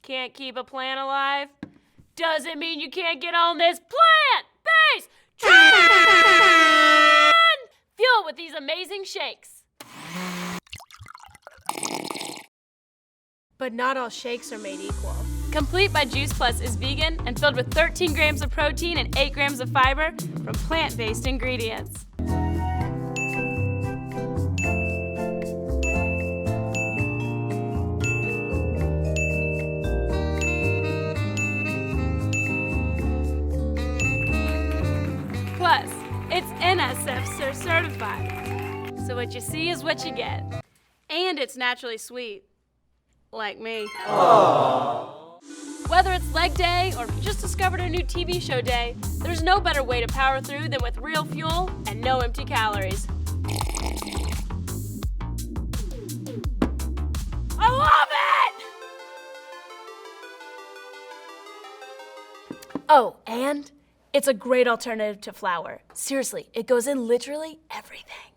Can't keep a plant alive? Doesn't mean you can't get on this plant-based trend! Fuel with these amazing shakes. But not all shakes are made equal. Complete by Juice Plus is vegan and filled with 13 grams of protein and 8 grams of fiber from plant-based ingredients. Plus, it's NSF certified. So what you see is what you get. And it's naturally sweet. Like me. Aww. Whether it's leg day or just discovered a new TV show day, there's no better way to power through than with real fuel and no empty calories. I love it! Oh, and it's a great alternative to flour. Seriously, it goes in literally everything.